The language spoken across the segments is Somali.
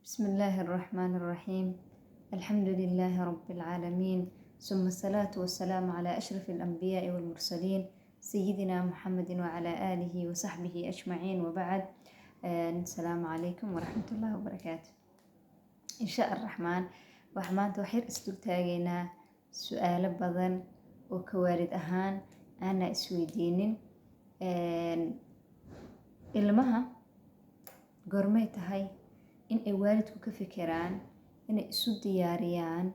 بسم الله الرحمن الرحيم. الحمد لله رب العالمين، ثم الصلاة والسلام على أشرف الأنبياء والمرسلين سيدنا محمد وعلى آله وصحبه أجمعين، وبعد. السلام عليكم ورحمة الله وبركاته. إن شاء الرحمن وحمانت وحير استلتاقينا سؤال بدن وكوارد أهان أنا إسويدين ilmaha goormay tahay in ay waalidku ka fikiraan inay isu diyaariyaan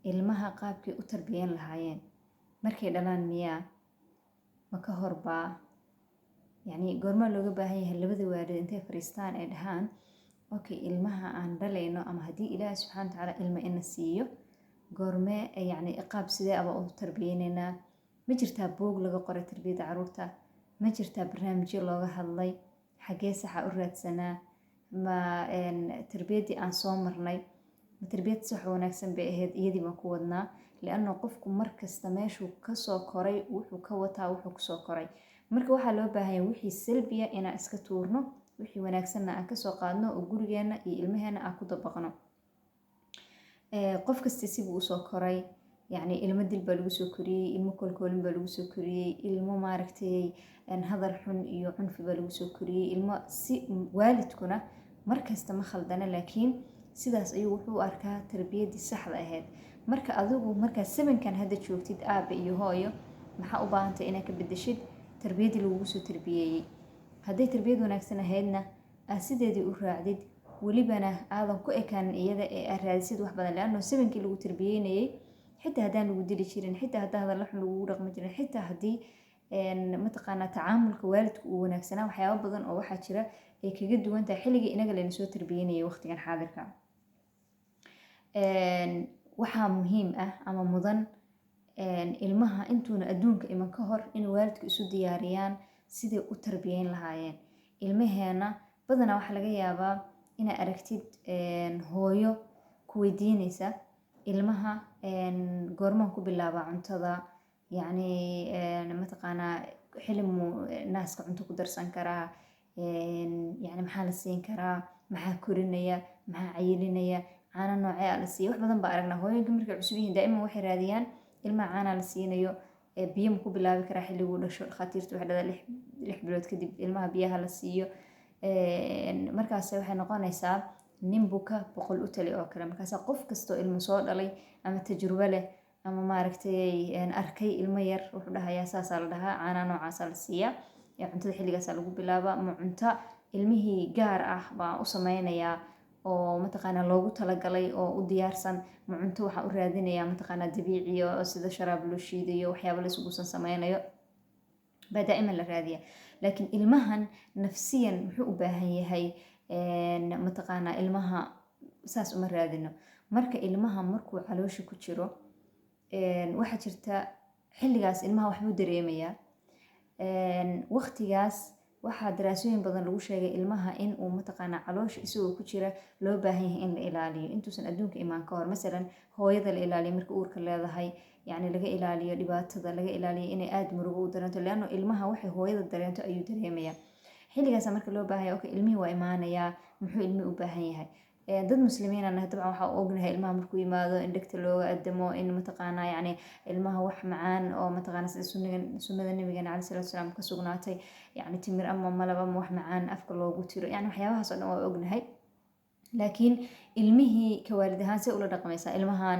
ilmaha qaabkay u tarbiyan lahaayeen markay dhalaan miyaa ma ka horbaa goorma looga baahan yahay labada waalid intay fariistaan ay dhahaan okay ilmaha aan dhalayno ama haddii ilaahay subxaana watacaala ilma ina siiyo goormee qaab sidee aba u tarbiyanaynaa ma jirtaa buug laga qoray tarbiyada caruurta ma jirtaa barnaamijyo looga hadlay xagee saxa u raadsanaa ma tarbiyadii aan soo marnay ma tarbiyad sax wanaagsan bay ahayd iyadii baan ku wadnaa lianna qofku markasta meeshuu kasoo koray wuxuu ka wataa wuxuu kusoo koray marka waxaa loo baahan yahay wixii salbiya inaan iska tuurno wixii wanaagsanna aan kasoo qaadno oo gurigeena iyo ilmaheena aan ku dabaqno qof kasta sibuu usoo koray ilmo dil baa lagu soo koriyey ilmo kolkoolin baa lagu soo koriyey ilmo maaragtay hadal xun iyo cunfi baa lagu soo koriyey ilmo si waalidkuna markasta ma khaldana laakiin sidaas ayuu wuxuu arkaa tarbiyadii saxda ahayd marka adigu markaa sabankan hadda joogtid aabe iyo hooyo maxaa u baahantay inaad ka bedeshid tarbiyadii lagugu soo tarbiyeeyey hadday tarbiyad wanaagsan ahaydna aad sideedii u raacdid welibana aadan ku ekaanin iyada ee aad raadisid wax badan leanno sabankii lagu tarbiyeynayey xitaa haddaan lagu dili jirin xitaa haddaa hadalla xun lagugu dhaqmi jirin xitaa haddii mataqaanaa tacaamulka waalidku uu wanaagsanaa waxyaaba badan oo waxaa jira ay kaga duwan tahay xilligii inaga layna soo tarbiyeynayay waqtigan xaadirka waxaa muhiim ah ama mudan ilmaha intuuna adduunka iman ka hor in waalidku isu diyaariyaan siday u tarbiyeyn lahaayeen ilmaheena badanaa waxaa laga yaabaa inaad aragtid hooyo ku weydiinaysa ilmaha goormaan ku bilaabaa cuntada mataqaanaa xilimuu naaska cunto ku darsan karaa maxaa la siin karaa maxaa korinaya maxaa cayilinaya caana noocee a la siiya wax badan baa aragnaa hooyooyinka markay cusub yihiin daa'iman waxay raadiyaan ilmaha caanaa la siinayo biyo ma ku bilaabi karaa xilliguu dhasho dhakhaatiirta waxay dhahdaa lix bilood kadib ilmaha biyaha la siiyo markaas waxay noqonaysaa nin buka boqol u tali oo kale markaas qof kastoo ilmo soo dhalay ama tajrubo leh ama maaragtay arkay ilmo yar wuxuu dhahayaa saasaa la dhahaa caanaa noocaasaa la siiyaa cuntada xilligaasaa lagu bilaabaa ma cunto ilmihii gaar ah baan u sameynayaa oo mataqaanaa loogu talagalay oo u diyaarsan ma cunto waxaan u raadinayaa mataqaanaa dabiiciyo sida sharaab loo shiidayo waxyaaba la isugusan sameynayo baa daa'iman la raadiya laakiin ilmahan nafsiyan muxuu u baahan yahay mataqaanaa ilmaha saas uma raadino marka ilmaha markuu caloosha ku jiro waxaa jirta xilligaas ilmaha waxbuu dareemayaa waqtigaas waxaa daraasooyin badan lagu sheegay ilmaha in uu mataqaanaa caloosha isagoo ku jira loo baahan yahay in la ilaaliyo intuusan adduunka imaan ka hor masalan hooyada la ilaaliyo marka uurka leedahay laga ilaaliyo dhibaatada laga ilaaliyo inay aada murugo u dareento leanno ilmaha waxay hooyada dareento ayuu dareemayaa xilligaasa marka loo baahanya okay ilmihii waa imaanayaa muxuu ilmihii u baahan yahay dad muslimiin anahay dabcan waxaa ognahay ilmaha markuu yimaado in dhegta looga adamo in mataqaanaa ilmaha wax macaan oo mataqaana sida sunnada nabigeena calayi salatu wasalaam ka sugnaatay timir ama malab ama wax macaan afka loogu tiro waxyaabahaas oo dhan waa ognahay laakiin ilmihii ka waalid ahaan see ula dhaqmaysaa ilmahan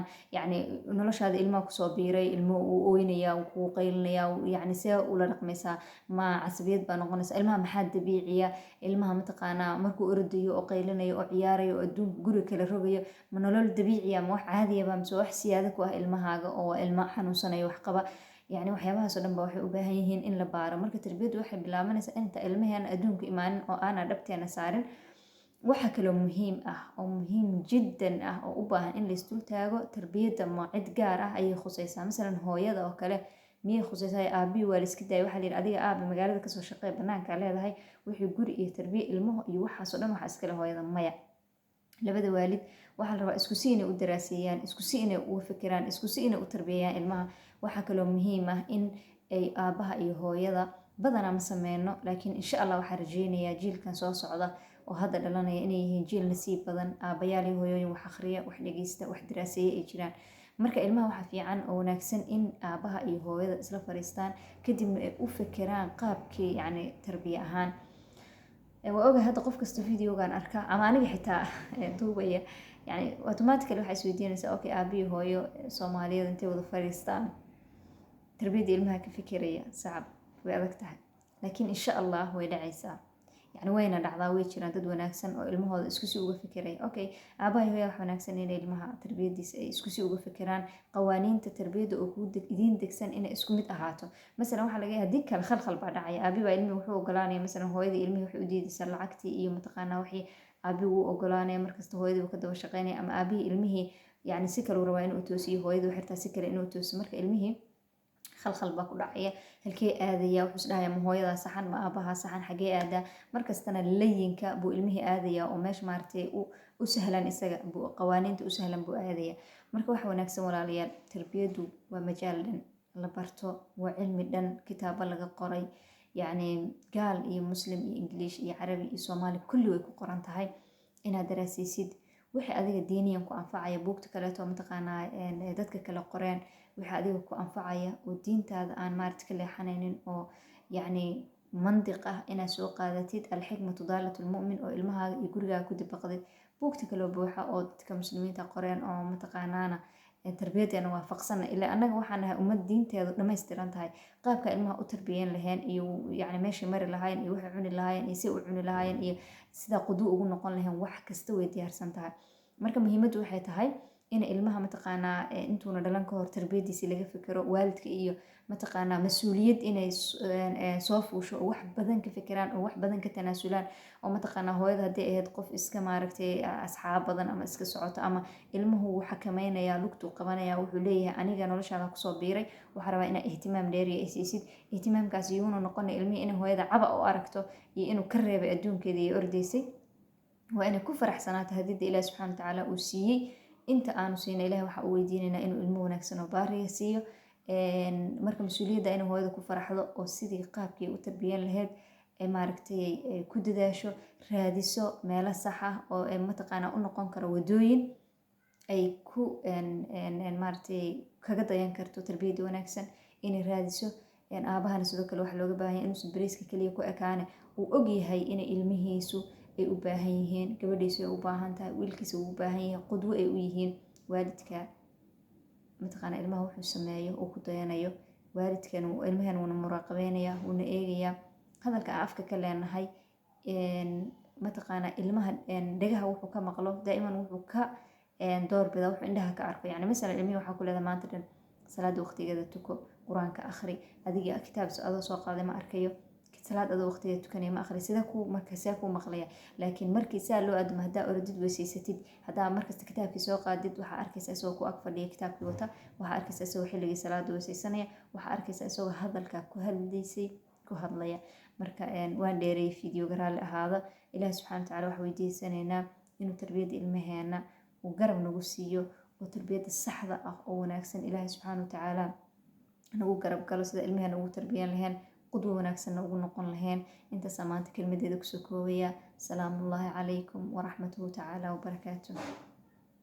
noloshaada ilmaha kusoo biiray ilmo uu ooynayaa uu kuu qaylinayaa see ula dhaqmaysaa ma casabiyad baa noqonaysa ilmaha maxaa dabiiciya ilmaha mataqaanaa markuu ordayo oo qaylinayo oo ciyaarayo oo adduunka guri kala rogayo ma nolol dabiiciya ma wax caadiyaba mise wax siyaado ku ah ilmahaaga oo ilma xanuunsanayo wax qaba waxyaabahaas oo dhan ba waxay u baahan yihiin in la baaro marka tarbiyaddu waxay bilaabanaysaa inta ilmaheena adduunka imaanin oo aanaa dhabteena saarin waxaa kaloo muhiim ah oo muhiim jiddan ah oo u baahan in laisdul taago tarbiyadda ma cid gaar ah ayay khusaysaa masalan hooyada oo kale miyay khusaysaa aabihii waa laiska daaya waxaa layidhi adiga aabe magaalada kasoo shaqee banaankaa leedahay wixii guri iyo tarbiye ilmaho iyo waxaasoo dhan waxaa iskale hooyada maya labada waalid waxaa la rabaa isku si inay u daraaseeyaan isku si inay uga fikiraan isku si inay u tarbiyayaan ilmaha waxaa kaloo muhiim ah in ay aabaha iyo hooyada badanaa ma sameyno laakiin insha allah waxaa rajeynayaa jiilkan soo socda oo hadda dhalanaya inay yihiin jiil nasiib badan, aabayaal iyo hooyooyin wax akhriya, wax dhegeysta, wax daraaseeya ay jiraan. marka ilmaha waxaa fiican oo wanaagsan in aabaha iyo hooyada isla fariistaan, kadibna ay u fekeraan qaabkii yacni tarbiya ahaan. waa ogahay hadda qof kasta videogan arka ama aniga xitaa duubaya, yani automatically waxaa isweydiinaysaa okay, aabiyo hooyo Soomaaliyeed intay wada fariistaan tarbiyada ilmaha ka fikiraya, sacab way adag tahay, laakiin insha Allah way dhacaysaa. يعني wayna dhacdaa, way jiraan dad wanaagsan oo ilmahooda isku si uga fikiraya. okay, aabaha hooyada wax wanaagsan in ilmaha tarbiyadiisa ay isku si uga fikiraan, qawaaniinta tarbiyada oo ku idin degsan inay isku mid ahaato. Masalan waxa laga yaabaa hadii kale khalkhal baa dhacaya, aabi baa ilmihi wuxuu ogolaanaya, masalan hooyadii ilmihi waxay u diidaysaa lacagtii iyo mataqaanaa wixii aabi uu ogolaanaya, markasta hooyadii uu ka daba shaqeynaya, ama aabihi ilmihi yani si kale uu rabaa inuu toosiyo, hooyadii waxay rabtaa si kale inuu toosiyo, marka ilmihi khalkhal baa ku dhacaya. halkee aadaya, wuxuu isdhahayaa ma hooyadaa saxan, ma aabahaa saxan, xagee aadaa. markastana layinka buu ilmihii aadaya oo meesha maaragtay u sahlan isaga, qawaaniinta u sahlan buu aadaya. marka waxa wanaagsan walaalayaal, tarbiyadu waa majaal dhan la barto, waa cilmi dhan, kitaabo laga qoray, yacni gaal iyo muslim iyo English iyo carabi iyo Soomaali kulli way ku qoran tahay inaad daraasaysid wixii adiga diiniyan ku anfacaya. buugta kaleeto mataqaanaa dadka kale qoreen wixii adiga ku anfacaya oo diintaada aan maaragta ka leexanaynin, oo yacni mandiq ah inaad soo qaadatid. alxikmatu daalatul mu'min, oo ilmahaaga iyo gurigaaga ku dibaqdid. buugta kale buuxa oo dadka muslimiinta qoreen oo mataqaanaana tarbiyadeena waafaqsana, ilaa annaga waxaan nahay ummad diinteedu dhammaystiran tahay. qaabka ilmaha u tarbiyan lahayn iyo yacni meeshay mari lahaayeen iyo waxay cuni lahaayeen iyo si u cuni lahaayeen iyo sida quduu ugu noqon lahayn, wax kasta way diyaarsan tahay. marka muhiimaddu waxay tahay in ilmaha mataqaanaa intuuna dhalan ka hor tarbiyadiisa laga fikiro, waalidka iyo mataqaanaa mas-uuliyad inay soo fuusho oo wax badan ka fikiraan oo wax badan ka tanaasulaan. oo mataqaanaa hooyada haddii ahayd qof iska maaragtay asxaab badan ama iska socoto, ama ilmuhu wuu xakamaynayaa, lugtuu qabanaya, wuxuu leeyahay aniga noloshaada kusoo biiray, waxaa rabaa inaa ihtimaam dheeriya ay siisid. ihtimaamkaas yuuna noqona ilmihii inay hooyada caba u aragto iyo inuu ka reebay adduunkeeda iyo ordaysay. waa inay ku faraxsanaato hadida ilaahi subxaana watacaala uu siiyey. inta aanu siina ilahi waxaa u weydiinaynaa inuu ilmo wanaagsan oo baariya siiyo. marka mas-uuliyadda inay hooyada ku faraxdo oo sidii qaabkii u tarbiyan lahayd maaragtay ku dadaasho, raadiso meelo sax ah oo mataqaanaa u noqon karo wadooyin ay ku maaragtay kaga dayan karto tarbiyadda wanaagsan inay raadiso. aabahana sidoo kale waxaa looga baahan yahay inuusan bariiska kaliya ku ekaane, uu ogyahay inay ilmihiisu ay u baahan yihiin, gabadhiisu ay u baahan tahay, wiilkiisa uu u baahan yahay, qudwo ay u yihiin. waalidka mataqaanaa ilmaha wuxuu sameeyo uu ku dayanayo, waalidkan ilmahan wuuna muraaqabeynayaa, wuuna eegayaa. hadalka aan afka ka leenahay mataqaanaa ilmaha dhegaha wuxuu ka maqlo daa'iman wuxuu ka doorbidaa wuxuu indhaha ka arko. yani masalan ilmihi waxaa ku leedahay maanta dhan salaada waqtigeeda tuko, qur-aanka akhri, adiga kitaab adoo soo qaaday ma arkayo, salaad adoo waqtigeeda tukanaya ma akhri, sida ku marka see ku maqlaya. laakiin markii saa loo aadamo, haddaa orodid weysaysatid, haddaa markasta kitaabkii soo qaadid, waxaa arkaysa isagoo ku ag fadhiya kitaabkii wata, waxaa arkaysa isagoo xilligii salaada weysaysanaya, waxaa arkaysa isagoo hadalka ku hadlaysay ku hadlaya. marka waan dheereeyay videoga, raalli ahaada. ilaahi subxaana watacaala waxaan weydiisanaynaa inuu tarbiyadda ilmaheena uu garab nagu siiyo, oo tarbiyadda saxda ah oo wanaagsan ilaahi subxaana watacaala nagu garab galo, sida ilmaheena ugu tarbiyan lahayn, qudwo wanaagsanna ugu noqon lahayn. intaasa maanta kelmadeeda kusoo koobaya. salaamullaahi calaykum waraxmatuhu tacaala wabarakaatuh.